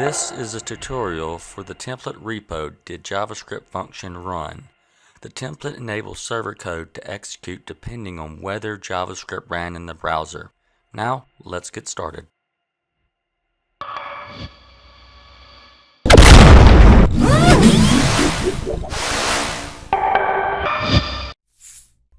This is a tutorial for the template repo didJavaScriptFunctionRun. The template enables server code to execute depending on whether JavaScript ran in the browser. Now, let's get started.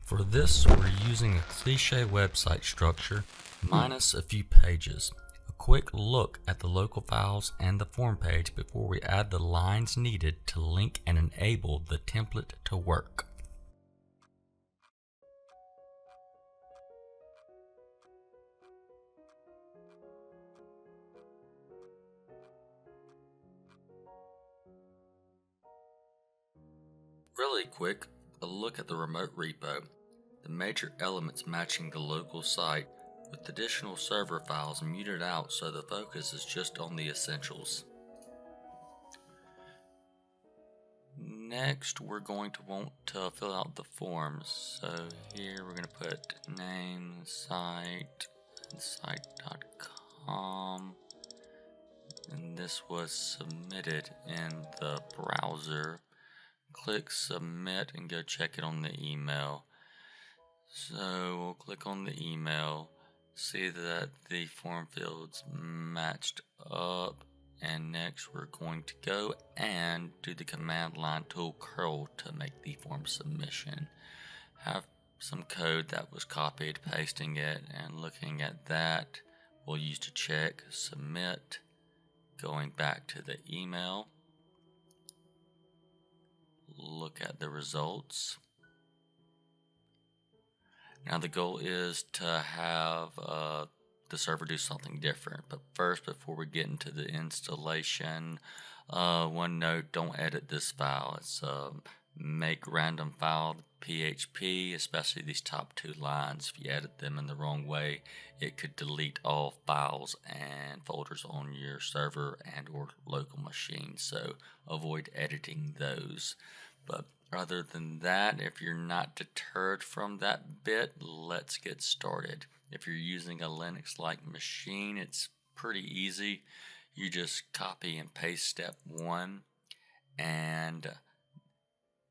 For this, we're using a cliche website structure minus a few pages. A quick look at the local files and the form page before we add the lines needed to link and enable the template to work. Really quick, a look at the remote repo. The major elements matching the local site with additional server files muted out so the focus is just on the essentials. Next, we're going to want to fill out the forms. So here we're going to put name, site, and site.com. And this was submitted in the browser. Click submit and go check it on the email. So we'll click on the email, see that the form fields matched up, and next we're going to go and do the command line tool curl to make the form submission. Have some code that was copied, pasting it, and looking at that, we'll use to check submit, going back to the email, look at the results. Now the goal is to have the server do something different, but first, before we get into the installation, one note: don't edit this file. It's make random file PHP, especially these top two lines. If you edit them in the wrong way, it could delete all files and folders on your server and or local machine, so avoid editing those. But other than that, if you're not deterred from that bit, let's get started. If you're using a Linux-like machine, it's pretty easy. You just copy and paste step 1, and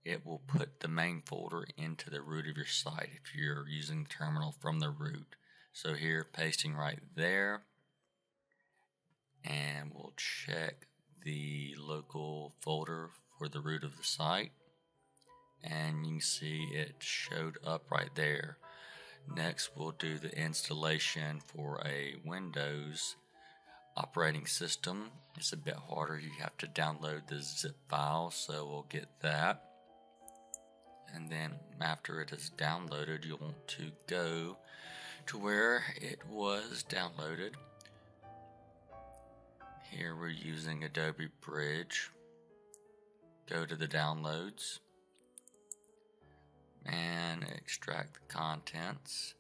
it will put the main folder into the root of your site if you're using the terminal from the root. So here, pasting right there, and we'll check the local folder for the root of the site. And you can see it showed up right there. Next, we'll do the installation for a Windows operating system. It's a bit harder. You have to download the zip file, so we'll get that. And then after it is downloaded, you'll want to go to where it was downloaded. Here we're using Adobe Bridge. Go to the downloads and extract the contents.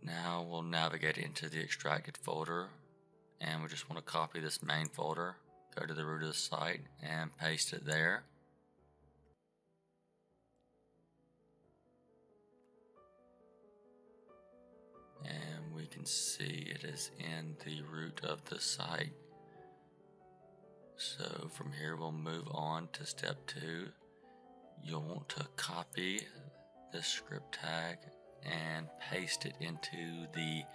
Now we'll navigate into the extracted folder, and we just want to copy this main folder, go to the root of the site and paste it there. And we can see it is in the root of the site. So from here we'll move on to step 2. You'll want to copy the script tag and paste it into the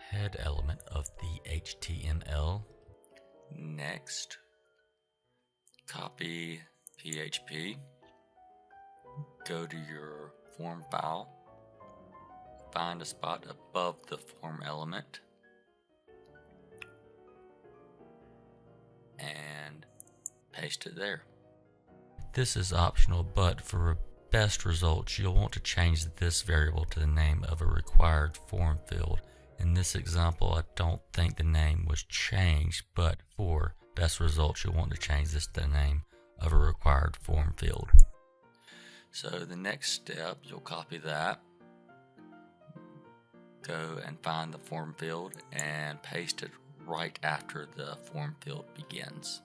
head element of the HTML. Next, copy PHP, go to your form file, find a spot above the form element, and paste it there. This is optional, but for best results, you'll want to change this variable to the name of a required form field. In this example, I don't think the name was changed, but for best results, you'll want to change this to the name of a required form field. So the next step, you'll copy that, go and find the form field and paste it right after the form field begins.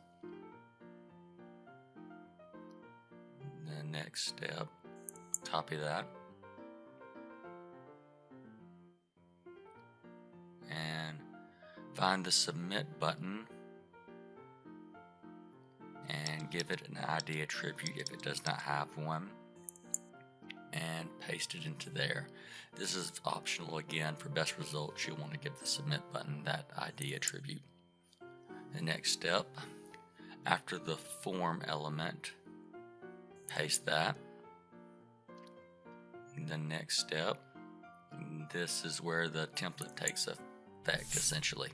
The next step, copy that, Find the submit button and give it an ID attribute if it does not have one, and paste it into there. This is optional again. For best results, you want to give the submit button that ID attribute. The next step, after the form element, paste that. The next step, this is where the template takes effect essentially.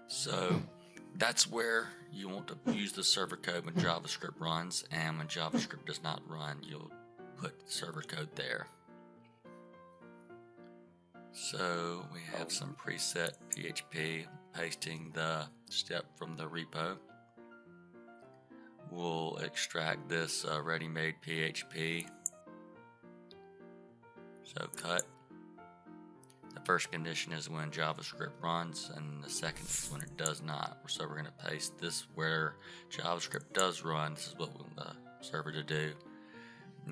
So that's where you want to use the server code when JavaScript runs, and when JavaScript does not run, you'll put server code there. So we have some preset PHP, pasting the step from the repo. We'll extract this ready-made PHP. So cut. The first condition is when JavaScript runs, and the second is when it does not. So we're going to paste this where JavaScript does run. This is what we want the server to do.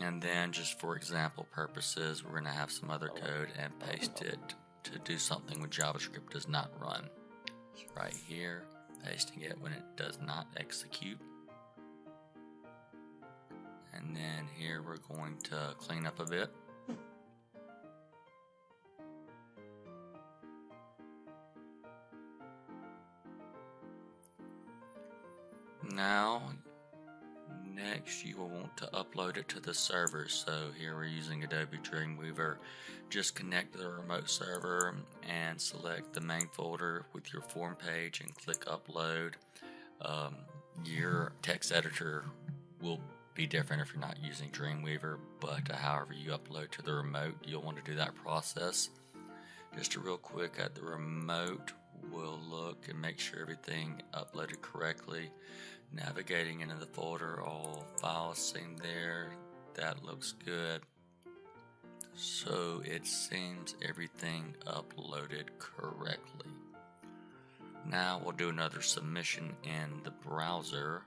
And then, just for example purposes, we're going to have some other code and paste it to do something when JavaScript does not run. So right here, pasting it when it does not execute. And then here we're going to clean up a bit. Now, next you will want to upload it to the server. So here we're using Adobe Dreamweaver. Just connect to the remote server and select the main folder with your form page and click upload. Your text editor will be different if you're not using Dreamweaver, but however you upload to the remote, you'll want to do that process. Just a real quick at the remote, we'll look and make sure everything uploaded correctly. Navigating into the folder, all files seen there, that looks good. So it seems everything uploaded correctly. Now we'll do another submission in the browser,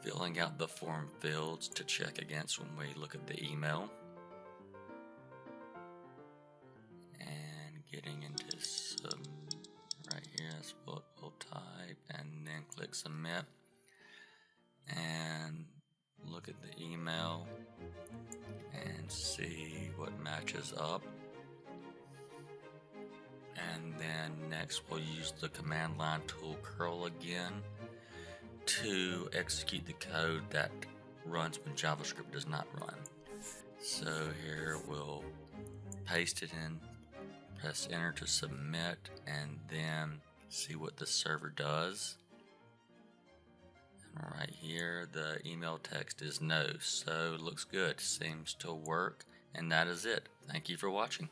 filling out the form fields to check against when we look at the email. And getting into some right here, that's what we'll type, and then click submit. And look at the email and see what matches up. And then next we'll use the command line tool curl again to execute the code that runs when JavaScript does not run. So here we'll paste it in, press enter to submit, and then see what the server does. Right here, the email text is no, so it looks good, seems to work, and that is it. Thank you for watching.